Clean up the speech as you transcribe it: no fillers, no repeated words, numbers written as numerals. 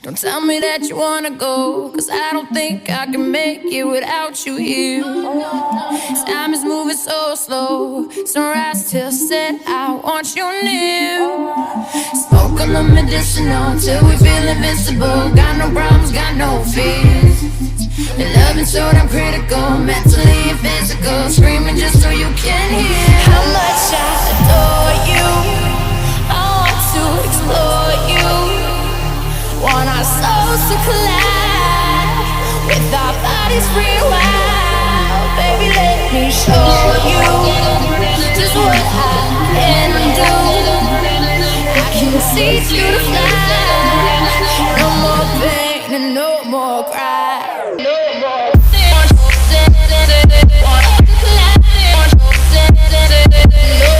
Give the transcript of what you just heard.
Don't tell me that you wanna go, 'cause I don't think I can make it without you here. Time is moving so slow, sunrise till set, I want you near. Smoke on the medicinal till we feel invincible. Got no problems, got no fears. Your loving short, I'm critical, mentally and physical. Screaming just so you can hear how much I adore you. I want to explore you. Want our souls to collide, with our bodies rewild. Baby, let me show you just what I can do. I can see through the flies. No more pain and no more cry. No more. No